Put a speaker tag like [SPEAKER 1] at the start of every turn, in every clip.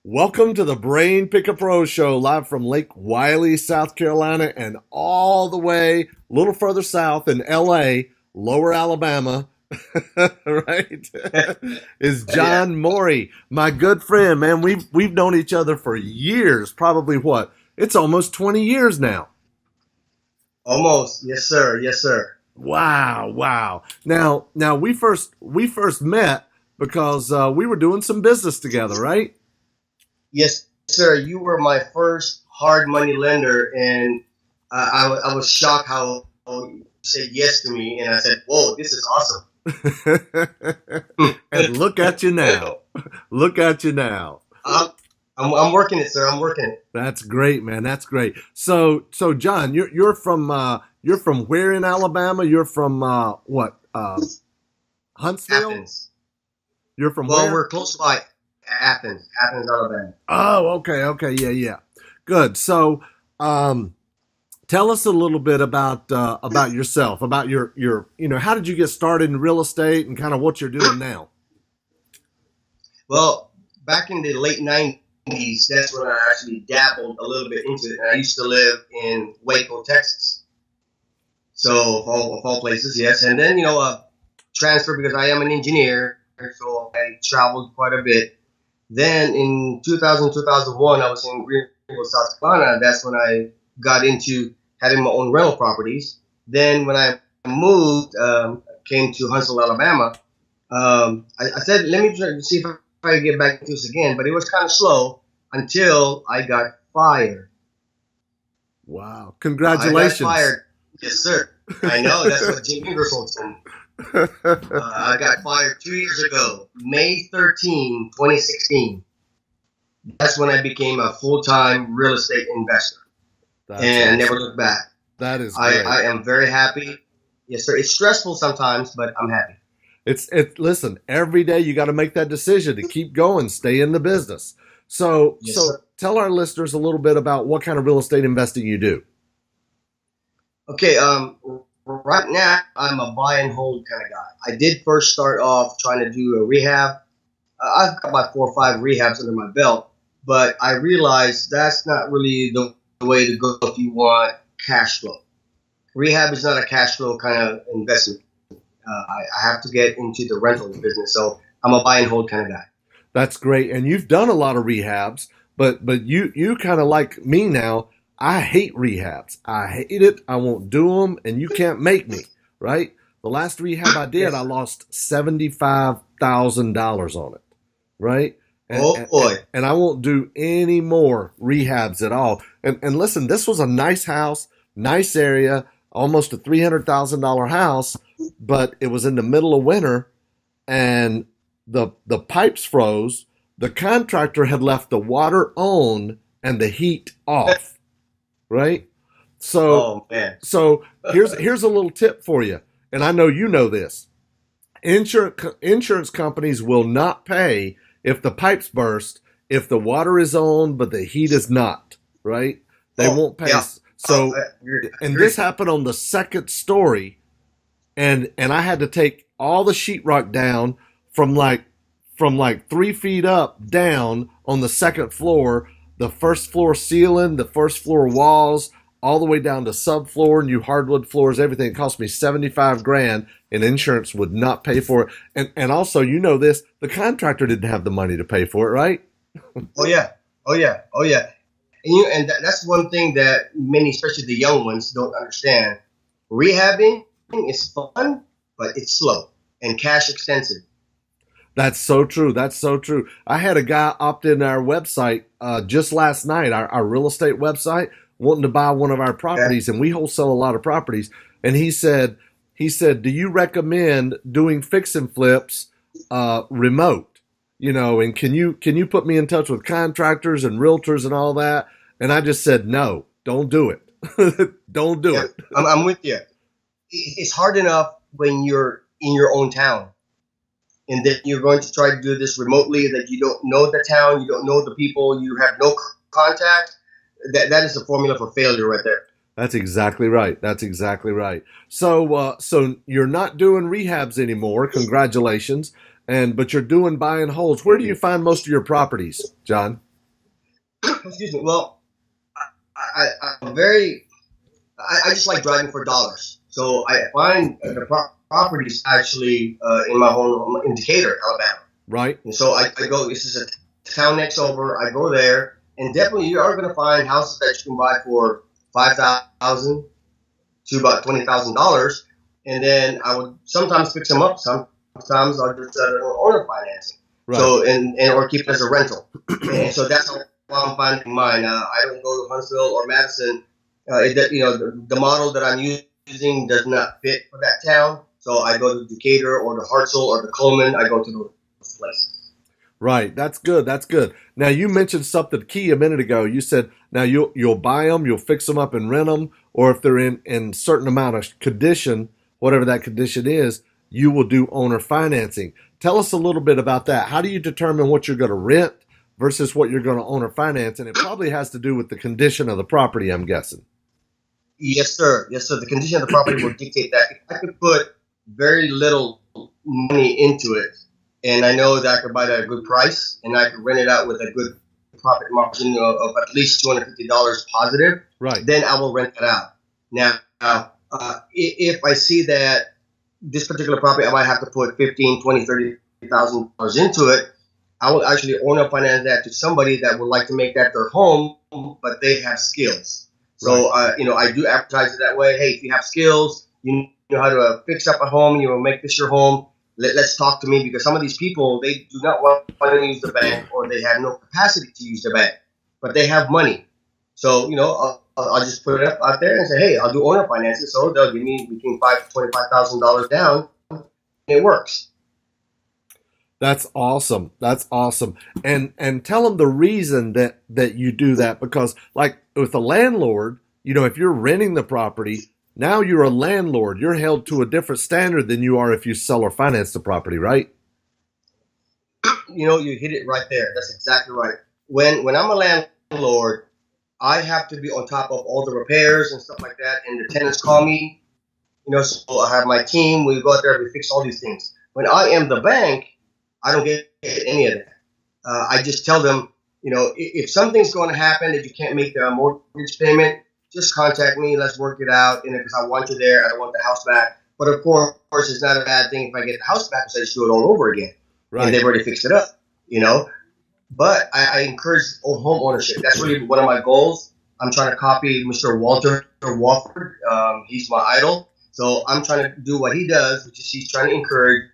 [SPEAKER 1] Welcome to the Brain Pick a Pro Show, live from Lake Wiley, South Carolina, and all the way a little further south in LA, Lower Alabama, right? Is John Morey, my good friend, man. We've known each other for years, probably what? It's almost 20 years now.
[SPEAKER 2] Almost, yes, sir, yes, sir.
[SPEAKER 1] Wow. Now we first met because we were doing some business together, right?
[SPEAKER 2] Yes, sir. You were my first hard money lender, and I was shocked how you said yes to me, and I said, "Whoa, this is awesome."
[SPEAKER 1] And look at you now. Look at you now.
[SPEAKER 2] I'm working it, sir. I'm working it.
[SPEAKER 1] That's great, man. That's great. So John, you're from where in Alabama? You're from what? Huntsville.
[SPEAKER 2] Athens.
[SPEAKER 1] You're from
[SPEAKER 2] Well,
[SPEAKER 1] where?
[SPEAKER 2] we're close by Athens, Alabama.
[SPEAKER 1] Oh, okay, yeah. Good. So, tell us a little bit about yourself, about your how did you get started in real estate and kind of what you're doing now?
[SPEAKER 2] Well, back in the late '90s, that's when I actually dabbled a little bit into it. And I used to live in Waco, Texas. So, of all places, yes. And then, transferred because I am an engineer, so I traveled quite a bit. Then in 2000, 2001, I was in Greenville, South Carolina. That's when I got into having my own rental properties. Then when I moved, came to Huntsville, Alabama, I said, let me try to see if I can get back into this again. But it was kind of slow until I got fired.
[SPEAKER 1] Wow. Congratulations.
[SPEAKER 2] I got fired. Yes, sir. I know. That's what Jim Ingersoll told me. I got fired 2 years ago, May 13, 2016. That's when I became a full-time real estate investor. And I never looked back.
[SPEAKER 1] That is great.
[SPEAKER 2] I am very happy. Yes, sir. It's stressful sometimes, but I'm happy.
[SPEAKER 1] Listen, every day you got to make that decision to keep going, stay in the business. So tell our listeners a little bit about what kind of real estate investing you do.
[SPEAKER 2] Okay, right now, I'm a buy and hold kind of guy. I did first start off trying to do a rehab. I've got about 4 or 5 rehabs under my belt, but I realized that's not really the way to go if you want cash flow. Rehab is not a cash flow kind of investment. I have to get into the rental business, so I'm a buy and hold kind of guy.
[SPEAKER 1] That's great, and you've done a lot of rehabs, but you kind of like me now. I hate rehabs. I hate it. I won't do them, and you can't make me, right? The last rehab I did, I lost $75,000 on it, right?
[SPEAKER 2] Boy.
[SPEAKER 1] And I won't do any more rehabs at all. And listen, this was a nice house, nice area, almost a $300,000 house, but it was in the middle of winter, and the pipes froze. The contractor had left the water on and the heat off. Right? So here's a little tip for you. And I know you know this. Insurance companies will not pay if the pipes burst, if the water is on, but the heat is not, right? They won't pay. Yeah. And this happened on the second story, and I had to take all the sheetrock down from like 3 feet up down on the second floor. The first floor ceiling, the first floor walls, all the way down to subfloor, new hardwood floors, everything. It cost me $75,000, and insurance would not pay for it. And also, you know this, the contractor didn't have the money to pay for it, right?
[SPEAKER 2] Oh yeah. And that's one thing that many, especially the young ones, don't understand. Rehabbing is fun, but it's slow and cash extensive.
[SPEAKER 1] That's so true. I had a guy opt in our website just last night, our real estate website, wanting to buy one of our properties, and we wholesale a lot of properties. And he said, do you recommend doing fix and flips remote? And can you put me in touch with contractors and realtors and all that? And I just said, no, don't do it. Don't do it.
[SPEAKER 2] I'm with you. It's hard enough when you're in your own town. And then you're going to try to do this remotely, that you don't know the town, you don't know the people, you have no contact. That is the formula for failure right there.
[SPEAKER 1] That's exactly right. So you're not doing rehabs anymore. Congratulations. But you're doing buy and holds. Where do you find most of your properties, John?
[SPEAKER 2] excuse me. Well, I'm very. I just like driving for dollars. So I find the properties actually in my home in Decatur, Alabama.
[SPEAKER 1] Right.
[SPEAKER 2] And so I go. This is a town next over. I go there, and definitely you are going to find houses that you can buy for $5,000 to about $20,000, and then I would sometimes fix them up. Sometimes I'll just owner financing.
[SPEAKER 1] Right.
[SPEAKER 2] So and or keep it as a rental. And so that's how I'm finding mine. I don't go to Huntsville or Madison. The model that I'm using does not fit for that town. So I go to Decatur or the Hartselle or the Coleman. I go to those places.
[SPEAKER 1] Right. That's good. That's good. Now you mentioned something key a minute ago. You said now you'll buy them, you'll fix them up and rent them, or if they're in certain amount of condition, whatever that condition is, you will do owner financing. Tell us a little bit about that. How do you determine what you're going to rent versus what you're going to owner finance? And it probably has to do with the condition of the property, I'm guessing.
[SPEAKER 2] Yes, sir. Yes, sir. The condition of the property will dictate that. If I could put very little money into it, and I know that I could buy it at a good price, and I could rent it out with a good profit margin of at least $250 positive,
[SPEAKER 1] right,
[SPEAKER 2] then I will rent it out. Now, if I see that this particular property, I might have to put $15,000, $20,000, $30,000 into it, I will actually owner finance that to somebody that would like to make that their home, but they have skills. So, I do advertise it that way. Hey, if you have skills, you know how to fix up a home, you will make this your home. Let's talk to me, because some of these people, they do not want to use the bank, or they have no capacity to use the bank, but they have money. So, I'll just put it up out there and say, hey, I'll do owner financing. So they'll give me between $5,000 to $25,000 down. And it works.
[SPEAKER 1] That's awesome. That's awesome. And tell them the reason that you do that, because like with a landlord, if you're renting the property, now you're a landlord. You're held to a different standard than you are if you sell or finance the property, right?
[SPEAKER 2] You hit it right there. That's exactly right. When I'm a landlord, I have to be on top of all the repairs and stuff like that. And the tenants call me, so I have my team. We go out there, we fix all these things. When I am the bank, I don't get any of that. I just tell them, if something's going to happen that you can't make the mortgage payment, just contact me. Let's work it out. Because I want you there. I don't want the house back. But of course, it's not a bad thing if I get the house back, because I just do it all over again. Right. And they've already fixed it up, But I encourage home ownership. That's really one of my goals. I'm trying to copy Mr. Walter Walford. He's my idol. So I'm trying to do what he does, which is he's trying to encourage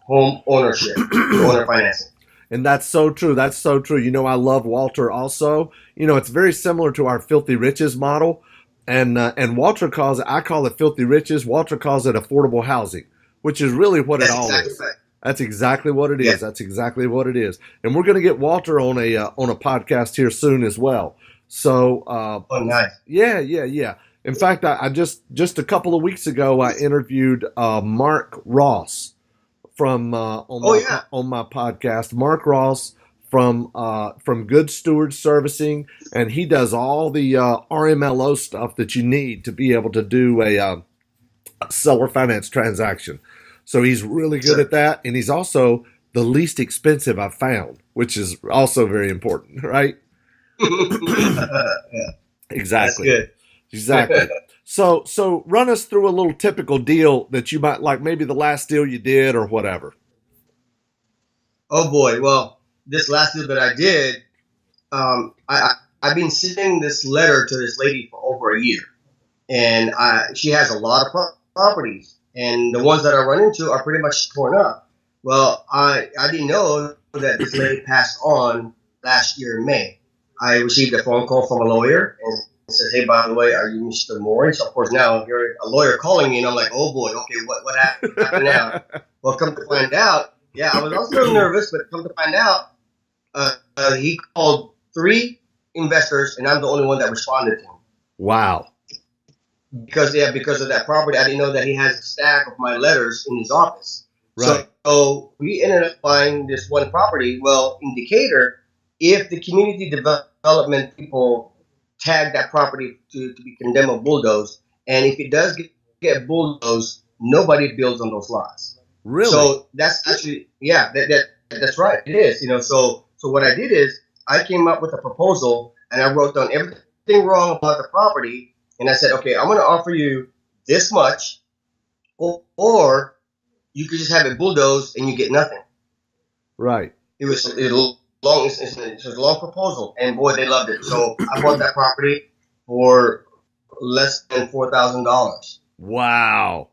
[SPEAKER 2] home ownership, owner financing.
[SPEAKER 1] And that's so true. That's so true. I love Walter also. It's very similar to our Filthy Riches model. And Walter I call it Filthy Riches. Walter calls it affordable housing, which is really what it all is. Right. That's exactly what it is. Yeah. That's exactly what it is. And we're going to get Walter on a podcast here soon as well. So,
[SPEAKER 2] nice.
[SPEAKER 1] Yeah. In fact, I just a couple of weeks ago, I interviewed Mark Ross from on my podcast. Mark Ross from Good Steward Servicing, and he does all the RMLO stuff that you need to be able to do a seller finance transaction. So he's really good at that, and he's also the least expensive I've found, which is also very important, right?
[SPEAKER 2] Yeah.
[SPEAKER 1] Exactly.
[SPEAKER 2] That's good.
[SPEAKER 1] Exactly. So run us through a little typical deal that you might like, maybe the last deal you did or whatever.
[SPEAKER 2] Oh boy. Well, this last deal that I did, I've been sending this letter to this lady for over a year, and she has a lot of properties, and the ones that I run into are pretty much torn up. Well, I didn't know that this lady passed on last year in May. I received a phone call from a lawyer and said, hey, by the way, are you Mr. Morey? So, of course, now you're a lawyer calling me, and I'm like, oh, boy, okay, what happened now? Well, come to find out, I was also a little nervous, but come to find out, he called 3 investors, and I'm the only one that responded to him.
[SPEAKER 1] Wow.
[SPEAKER 2] Because of that property, I didn't know that he has a stack of my letters in his office.
[SPEAKER 1] Right.
[SPEAKER 2] So we ended up buying this one property. Well, in Decatur, if the community development people tag that property to be condemned or bulldozed, and if it does get bulldozed, nobody builds on those lots.
[SPEAKER 1] Really?
[SPEAKER 2] So that's actually, that's right. It is. So what I did is I came up with a proposal and I wrote down everything wrong about the property. And I said, okay, I'm going to offer you this much, or you could just have it bulldozed and you get nothing.
[SPEAKER 1] Right.
[SPEAKER 2] It was a long proposal, and boy, they loved it. So I bought that property for less than $4,000.
[SPEAKER 1] Wow.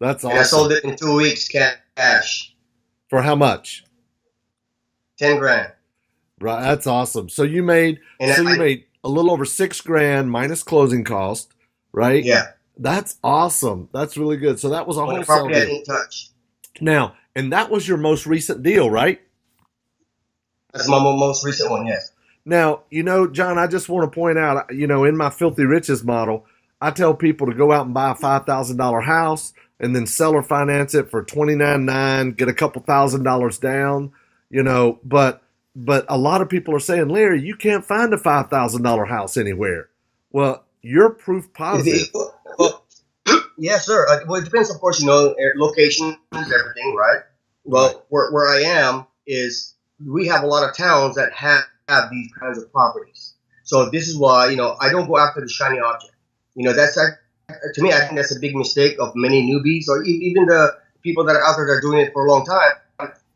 [SPEAKER 1] That's awesome.
[SPEAKER 2] And I sold it in 2 weeks cash.
[SPEAKER 1] For how much?
[SPEAKER 2] 10 grand.
[SPEAKER 1] Right. That's awesome. So you made made a little over $6,000 minus closing cost, right?
[SPEAKER 2] Yeah.
[SPEAKER 1] That's awesome. That's really good. So that was a
[SPEAKER 2] On the
[SPEAKER 1] wholesale
[SPEAKER 2] property I
[SPEAKER 1] deal.
[SPEAKER 2] didn't touch.
[SPEAKER 1] Now, and that was your most recent deal, right?
[SPEAKER 2] That's my most recent one, yes.
[SPEAKER 1] Now, John, I just want to point out, in my Filthy Riches model, I tell people to go out and buy a $5,000 house and then sell or finance it for $29,900, get a couple $1,000 down, but a lot of people are saying, Larry, you can't find a $5,000 house anywhere. Well, you're proof positive.
[SPEAKER 2] Yes, sir. Well, it depends, of course, location is everything, right? Well, where I am is we have a lot of towns that have these kinds of properties. So this is why, I don't go after the shiny object. That's to me, I think that's a big mistake of many newbies or even the people that are out there that are doing it for a long time.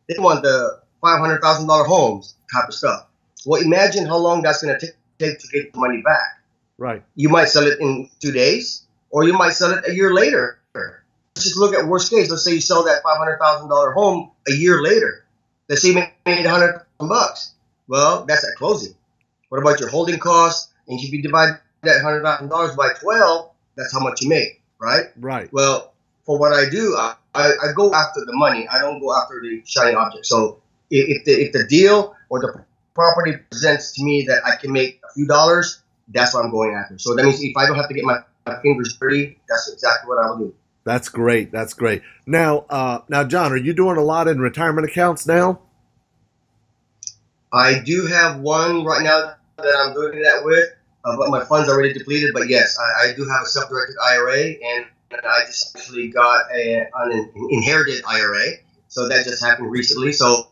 [SPEAKER 2] They want the $500,000 homes type of stuff. Well, imagine how long that's going to take to get the money back.
[SPEAKER 1] Right.
[SPEAKER 2] You might sell it in 2 days, or you might sell it a year later. Let's just look at worst case. Let's say you sell that $500,000 home a year later. Let's say you made $100,000. Well, that's at closing. What about your holding costs? And if you divide that $100,000 by 12, that's how much you make, right?
[SPEAKER 1] Right.
[SPEAKER 2] Well, for what I do, I go after the money. I don't go after the shiny object. So if the deal or the property presents to me that I can make a few dollars, that's what I'm going after. So that means if I don't have to get my fingers dirty, that's exactly what I will do.
[SPEAKER 1] That's great. That's great. Now, John, are you doing a lot in retirement accounts now?
[SPEAKER 2] I do have one right now that I'm doing that with, but my funds are already depleted. But yes, I do have a self-directed IRA, and I just actually got an inherited IRA. So that just happened recently. So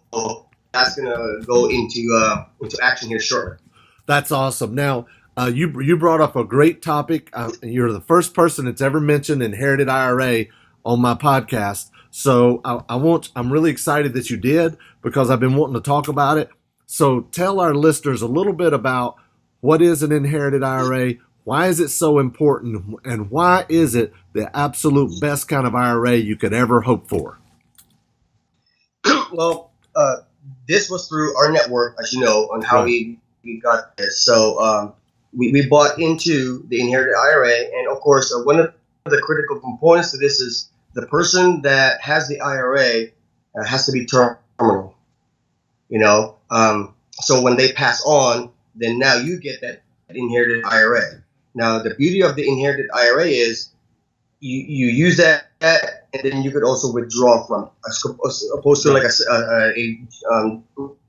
[SPEAKER 2] that's going to go into action here shortly.
[SPEAKER 1] That's awesome. Now, you brought up a great topic. You're the first person that's ever mentioned inherited IRA on my podcast. So I'm really excited that you did, because I've been wanting to talk about it. So tell our listeners a little bit about what is an inherited IRA, why is it so important, and why is it the absolute best kind of IRA you could ever hope for?
[SPEAKER 2] Well, this was through our network, as you know, on how we got this. So we bought into the inherited IRA, and of course, one of the critical components to this is the person that has the IRA has to be terminal. So when they pass on, then now you get that inherited IRA. Now, the beauty of the inherited IRA is you use that, and then you could also withdraw from it, as opposed to like a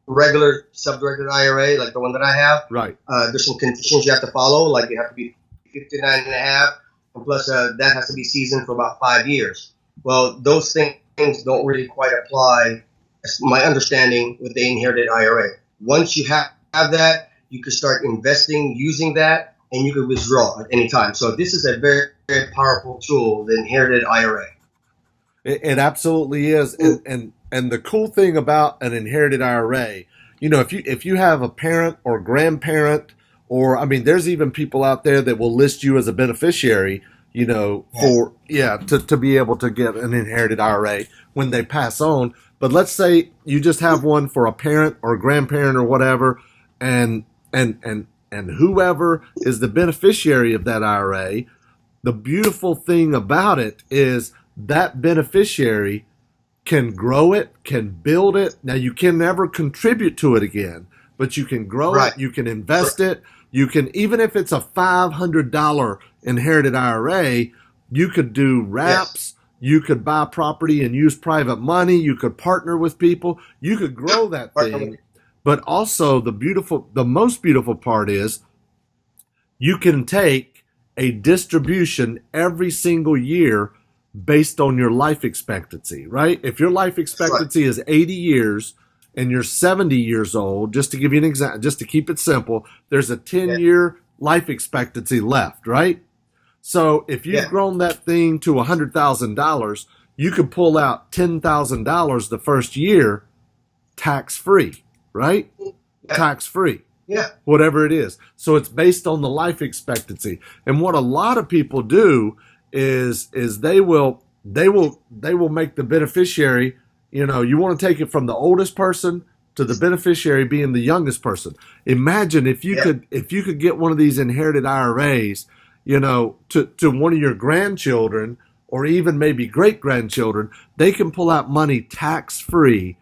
[SPEAKER 2] regular self-directed IRA, like the one that I have.
[SPEAKER 1] Right.
[SPEAKER 2] There's some conditions you have to follow, like you have to be 59 and a half, and plus that has to be seasoned for about 5 years. Well, those things don't really quite apply, my understanding, with the inherited IRA. Once you have that, you can start investing using that, and you can withdraw at any time. So this is a very, very powerful tool, the inherited IRA.
[SPEAKER 1] It absolutely is. And the cool thing about an inherited IRA, if you have a parent or grandparent, or there's even people out there that will list you as a beneficiary, to be able to get an inherited IRA when they pass on. But let's say you just have one for a parent or a grandparent or whatever, and whoever is the beneficiary of that IRA, the beautiful thing about it is that beneficiary can grow it, can build it. Now, you can never contribute to it again, but you can grow it, you can invest it, you can, even if it's a $500 inherited IRA, you could do wraps, you could buy property and use private money, you could partner with people, you could grow that thing. But also the most beautiful part is you can take a distribution every single year based on your life expectancy, right? If your life expectancy is 80 years and you're 70 years old, just to give you an example, just to keep it simple, there's a 10-year life expectancy left, right? So if you've grown that thing to $100,000, you can pull out $10,000 the first year tax free, right? Tax free.
[SPEAKER 2] Yeah.
[SPEAKER 1] Whatever it is. So it's based on the life expectancy. And what a lot of people do is they will make the beneficiary, you know, you want to take it from the oldest person to the beneficiary being the youngest person. Imagine if you could get one of these inherited IRAs, you know, to one of your grandchildren or even maybe great grandchildren, they can pull out money tax free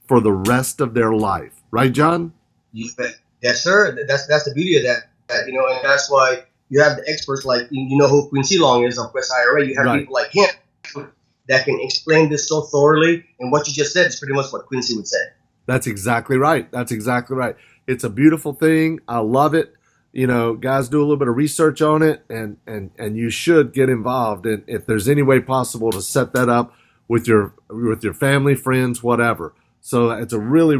[SPEAKER 1] for the rest of their life. Right, John?
[SPEAKER 2] You bet. Yes, sir. That's the beauty of that, you know, and that's why you have the experts like, you know who Quincy Long is of West IRA. You have people like him that can explain this so thoroughly. And what you just said is pretty much what Quincy would say.
[SPEAKER 1] That's exactly right. That's exactly right. It's a beautiful thing. I love it. You know, guys, do a little bit of research on it, and you should get involved. And if there's any way possible to set that up with your family, friends, whatever. So it's a really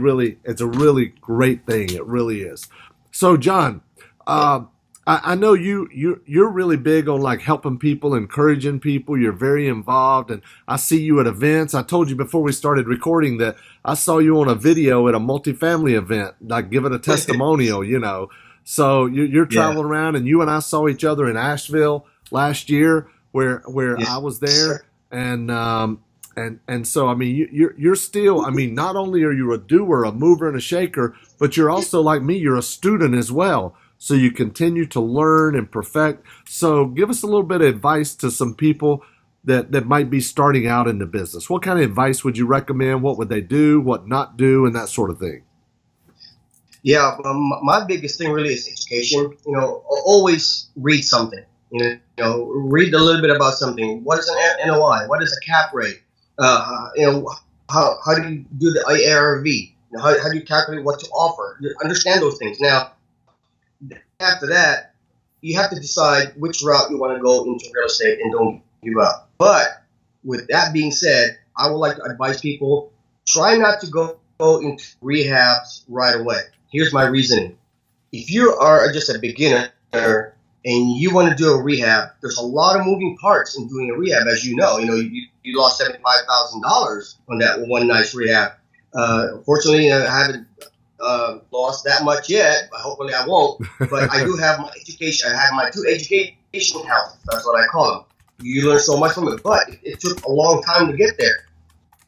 [SPEAKER 1] great thing. It really is. So John, I know you're really big on like helping people, encouraging people. You're very involved, and I see you at events. I told you before we started recording that I saw you on a video at a multifamily event, like giving a testimonial, you know. So you're traveling around, and you and I saw each other in Asheville last year, where I was there, and so I mean you're still, I mean, not only are you a doer, a mover, and a shaker, but you're also like me. You're a student as well. So you continue to learn and perfect. So give us a little bit of advice to some people that might be starting out in the business. What kind of advice would you recommend? What would they do? What not do? And that sort of thing.
[SPEAKER 2] Yeah, my biggest thing really is education. You know, always read something. You know, read a little bit about something. What is an NOI? What is a cap rate? You know, how do you do the ARV? You know, how do you calculate what to offer? You understand those things. Now, after that, you have to decide which route you want to go into real estate and don't give up. But with that being said, I would like to advise people, try not to go into rehabs right away. Here's my reasoning. If you are just a beginner and you want to do a rehab, there's a lot of moving parts in doing a rehab, as you know. You know, you lost $75,000 on that one nice rehab. Fortunately, I haven't lost that much yet. Hopefully I won't. But I do have my education. I have my 2 education houses. That's what I call them. You learn so much from it. But it took a long time to get there.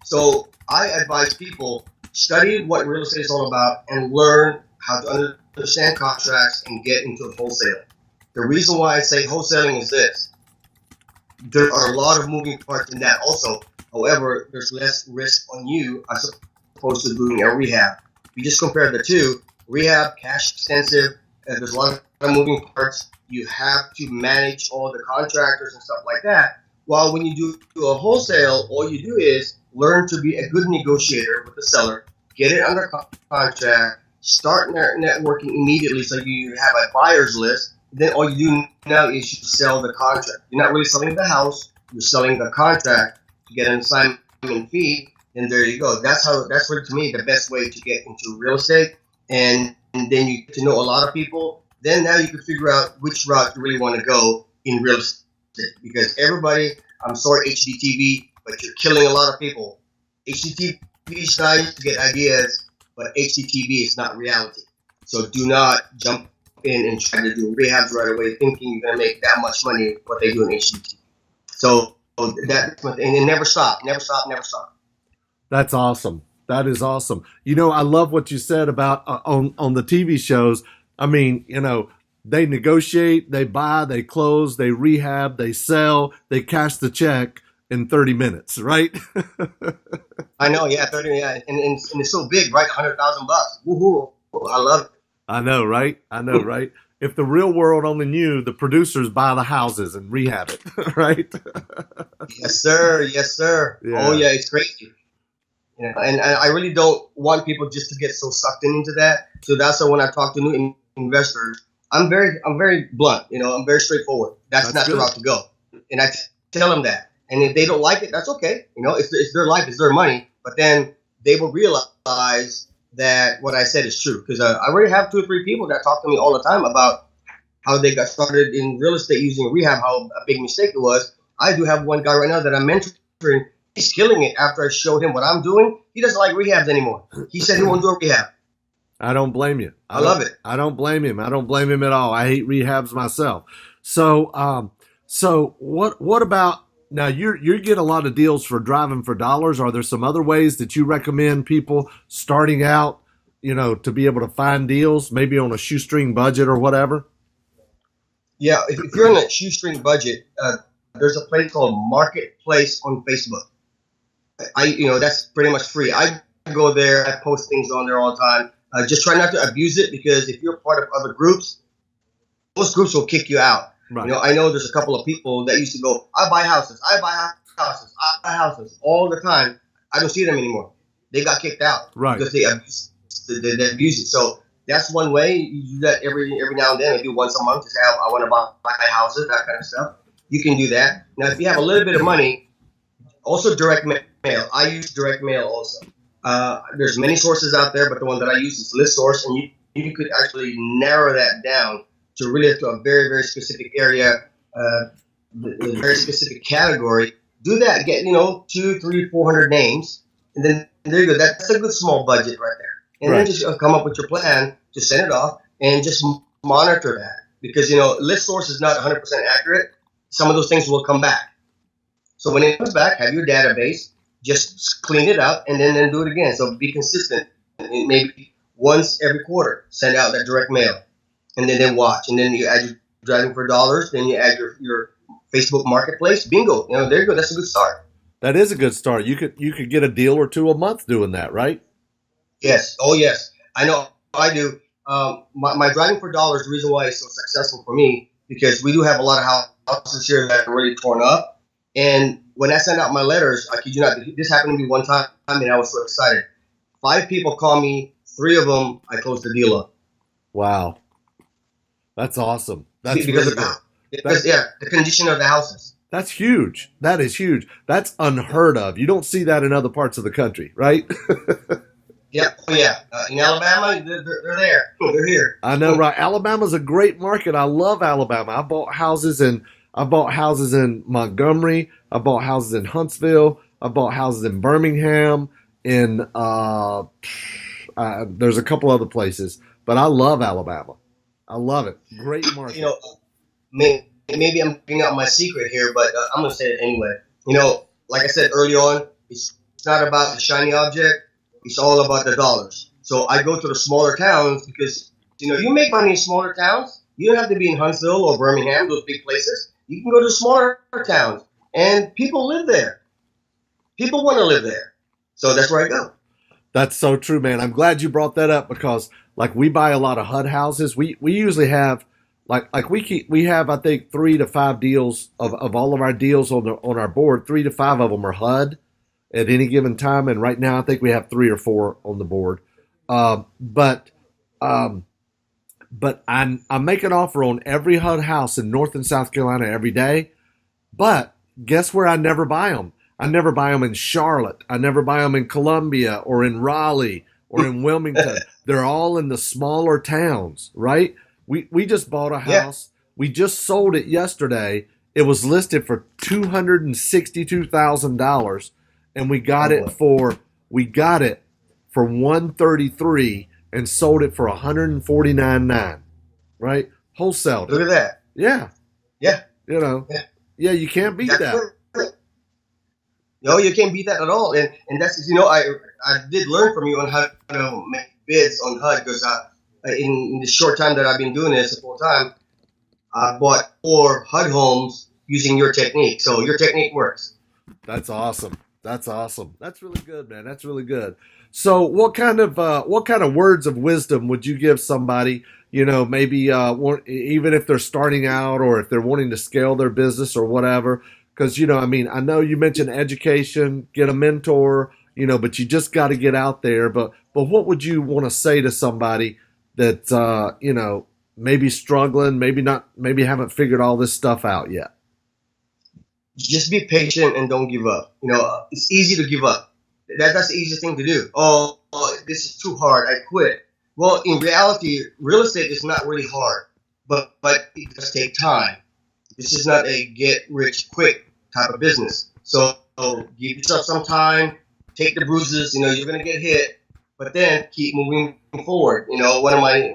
[SPEAKER 2] So I advise people, study what real estate is all about and learn how to understand contracts and get into wholesaling. The reason why I say wholesaling is this. There are a lot of moving parts in that also. However, there's less risk on you as opposed to doing a rehab. You just compare the two. Rehab, cash extensive, and there's a lot of moving parts. You have to manage all the contractors and stuff like that. While when you do a wholesale, all you do is learn to be a good negotiator with the seller, get it under contract, start networking immediately so you have a buyer's list. Then all you do now is you sell the contract. You're not really selling the house, you're selling the contract to get an assignment fee, and there you go. That's really, to me, the best way to get into real estate. And then you get to know a lot of people. Then now you can figure out which route you really want to go in real estate. Because everybody, I'm sorry, HDTV, but you're killing a lot of people. HDTV is nice to get ideas, but HDTV is not reality. So do not jump in and try to do rehabs right away thinking you're going to make that much money what they do in HDTV. So that, and never stop.
[SPEAKER 1] That's awesome. That is awesome. You know, I love what you said about on the TV shows. I mean, you know, they negotiate, they buy, they close, they rehab, they sell, they cash the check in 30 minutes, right?
[SPEAKER 2] I know, yeah, 30, yeah, and it's so big, right? $100,000. Woohoo! I love it.
[SPEAKER 1] I know, right? If the real world only knew, the producers buy the houses and rehab it, right?
[SPEAKER 2] Yes, sir. Yeah. Oh, yeah, it's crazy. You know, and I really don't want people just to get so sucked into that. So that's why when I talk to new investors, I'm very blunt. You know, I'm very straightforward. That's not the route to go, and I tell them that. And if they don't like it, that's okay. You know, it's their life, it's their money. But then they will realize that what I said is true, because I already have 2 or 3 people that talk to me all the time about how they got started in real estate using rehab, how a big mistake it was. I do have one guy right now that I'm mentoring. He's killing it after I showed him what I'm doing. He doesn't like rehabs anymore. He said he won't do a rehab.
[SPEAKER 1] I don't blame you.
[SPEAKER 2] I love it.
[SPEAKER 1] I don't blame him. I don't blame him at all. I hate rehabs myself. So, so what about now? You get a lot of deals for driving for dollars. Are there some other ways that you recommend people starting out, to be able to find deals, maybe on a shoestring budget or whatever?
[SPEAKER 2] Yeah, if you're in a shoestring budget, there's a place called Marketplace on Facebook. That's pretty much free. I go there. I post things on there all the time. Just try not to abuse it, because if you're part of other groups, most groups will kick you out.
[SPEAKER 1] Right.
[SPEAKER 2] I know there's a couple of people that used to go, I buy houses, I buy houses, I buy houses all the time. I don't see them anymore. They got kicked out,
[SPEAKER 1] right,
[SPEAKER 2] because they abuse it. So that's one way. You do that every now and then, maybe once a month, to say, I want to buy houses, that kind of stuff. You can do that. Now, if you have a little bit of money, also direct mail. I use direct mail also. There's many sources out there, but the one that I use is ListSource, and you could actually narrow that down to really to a very, very specific area, a very specific category. Do that. Get 200, 300, 400 names, and then there you go. That's a good small budget right there. And then just come up with your plan to send it off, and just monitor that, because ListSource is not 100% accurate. Some of those things will come back. So when it comes back, have your database. Just clean it up and then do it again. So be consistent. And maybe once every quarter, send out that direct mail, and then watch. And then you add your driving for dollars. Then you add your Facebook Marketplace. Bingo. There you go. That's a good start.
[SPEAKER 1] That is a good start. You could get a deal or two a month doing that, right?
[SPEAKER 2] Yes. Oh, yes. I know. I do. My driving for dollars, the reason why it's so successful for me, because we do have a lot of houses here that are really torn up. And when I send out my letters, I kid you not, this happened to me one time, and I was so excited. 5 people call me. 3 of them, I closed the deal up.
[SPEAKER 1] Wow. That's awesome. That's
[SPEAKER 2] because
[SPEAKER 1] really
[SPEAKER 2] of the condition of the houses.
[SPEAKER 1] That's huge. That is huge. That's unheard of. You don't see that in other parts of the country, right?
[SPEAKER 2] Yeah. Oh, yeah. In Alabama, they're there. They're here.
[SPEAKER 1] I know, right? Alabama's a great market. I love Alabama. I bought houses in Montgomery. I bought houses in Huntsville. I bought houses in Birmingham. There's a couple other places, but I love Alabama. I love it. Great market.
[SPEAKER 2] Maybe I'm giving out my secret here, but I'm gonna say it anyway. Like I said early on, it's not about the shiny object. It's all about the dollars. So I go to the smaller towns, because you make money in smaller towns. You don't have to be in Huntsville or Birmingham, those big places. You can go to smaller towns, and people live there. People want to live there. So that's where I go.
[SPEAKER 1] That's so true, man. I'm glad you brought that up, because we buy a lot of HUD houses. We usually have we have, I think, 3 to 5 deals of all of our deals on our board. 3 to 5 of them are HUD at any given time. And right now I think we have 3 or 4 on the board. But I make an offer on every HUD house in North and South Carolina every day. But guess where I never buy them? I never buy them in Charlotte. I never buy them in Columbia or in Raleigh or in Wilmington. They're all in the smaller towns, right? We just bought a house. Yeah. We just sold it yesterday. It was listed for $262,000, and we got it for $133,000 and sold it for $149,900. Right? Wholesale.
[SPEAKER 2] Look at that.
[SPEAKER 1] Yeah.
[SPEAKER 2] Yeah.
[SPEAKER 1] Yeah, you can't beat that.
[SPEAKER 2] No, you can't beat that at all. And that's, I did learn from you on how to make bids on HUD, because in the short time that I've been doing this full time, I bought 4 HUD homes using your technique. So your technique works.
[SPEAKER 1] That's awesome. That's awesome. That's really good, man. That's really good. So what kind of words of wisdom would you give somebody, maybe even if they're starting out, or if they're wanting to scale their business or whatever? Because, I know you mentioned education, get a mentor, but you just got to get out there. But what would you want to say to somebody that, maybe struggling, maybe haven't figured all this stuff out yet?
[SPEAKER 2] Just be patient and don't give up. It's easy to give up. That's the easiest thing to do. This is too hard. I quit. Well, in reality, real estate is not really hard, but it does take time. This is not a get rich quick type of business. So give yourself some time, take the bruises. You're gonna get hit, but then keep moving forward. One of my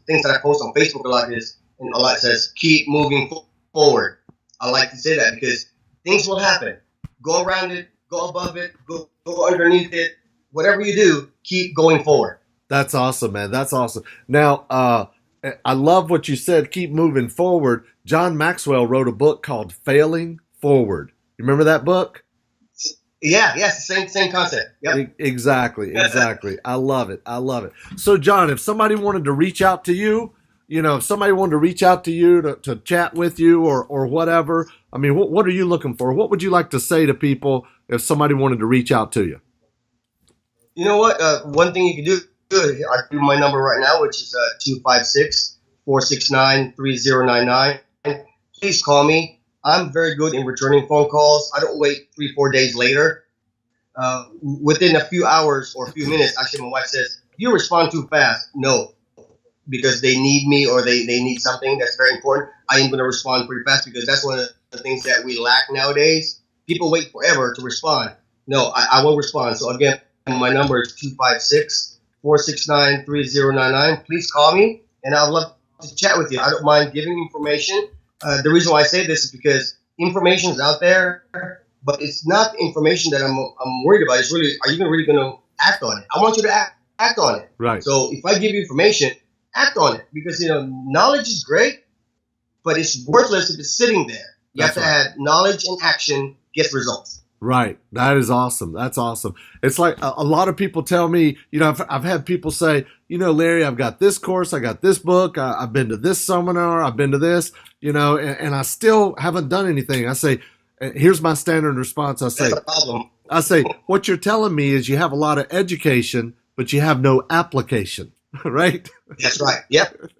[SPEAKER 2] things that I post on Facebook a lot is, and a lot says, keep moving forward. I like to say that because things will happen. Go around it, go above it, go underneath it. Whatever you do, keep going forward.
[SPEAKER 1] That's awesome, man. That's awesome. Now, I love what you said. Keep moving forward. John Maxwell wrote a book called Failing Forward. You remember that book?
[SPEAKER 2] Yeah, yes, same concept. Yep.
[SPEAKER 1] Exactly. I love it. So, John, if somebody wanted to reach out to you, if somebody wanted to reach out to you to chat with you or whatever, I mean, what are you looking for? What would you like to say to people if somebody wanted to reach out to you?
[SPEAKER 2] You know what? One thing you can do, I do my number right now, which is 256-469-3099. Please call me. I'm very good in returning phone calls. I don't wait 3-4 days later. Within a few hours or a few minutes, actually, my wife says, you respond too fast. No, because they need me or they need something that's very important. I am going to respond pretty fast because that's one of the things that we lack nowadays. People wait forever to respond. No, I will respond. So again, my number is 256-469-3099. Please call me, and I'd love to chat with you. I don't mind giving information. The reason why I say this is because information is out there, but it's not the information that I'm worried about. It's really, are you really going to act on it? I want you to act on it.
[SPEAKER 1] Right.
[SPEAKER 2] So if I give you information, act on it, because knowledge is great, but it's worthless if it's sitting there. You have to add knowledge and action gets results.
[SPEAKER 1] Right. That is awesome. That's awesome. It's like a lot of people tell me, I've had people say, Larry, I've got this course, I got this book, I've been to this seminar, I've been to this, and I still haven't done anything. I say, here's my standard response. I say, what you're telling me is you have a lot of education, but you have no application, right?
[SPEAKER 2] That's right. Yep.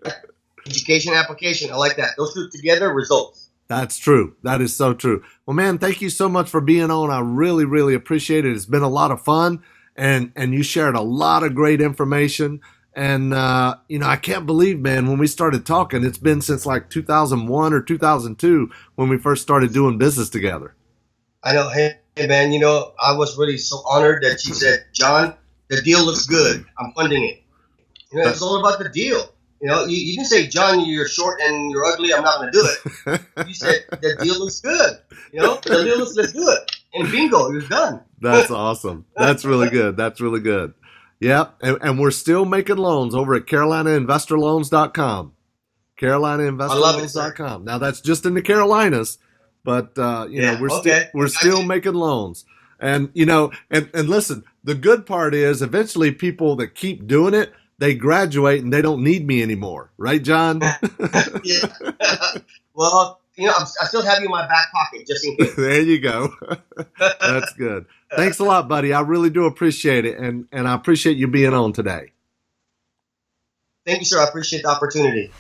[SPEAKER 2] Education, application. I like that. Those two together, results.
[SPEAKER 1] That's true. That is so true. Well, man, thank you so much for being on. I really, really appreciate it. It's been a lot of fun, and you shared a lot of great information. And, I can't believe, man, when we started talking, it's been since like 2001 or 2002 when we first started doing business together.
[SPEAKER 2] I know. Hey, man, I was really so honored that you said, John, the deal looks good. I'm funding it. It's all about the deal. You didn't say, John, you're short and you're ugly, I'm not going to do it. You said, the deal looks good. The deal looks good. And bingo, you're done.
[SPEAKER 1] That's awesome. That's really good. Yep. And we're still making loans over at CarolinaInvestorLoans.com. CarolinaInvestorLoans.com. Now, that's just in the Carolinas, but, we're still making loans. And, and listen, the good part is eventually people that keep doing it, they graduate and they don't need me anymore. Right, John?
[SPEAKER 2] Yeah. Well, I still have you in my back pocket just in case.
[SPEAKER 1] There you go. That's good. Thanks a lot, buddy. I really do appreciate it. And I appreciate you being on today.
[SPEAKER 2] Thank you, sir. I appreciate the opportunity.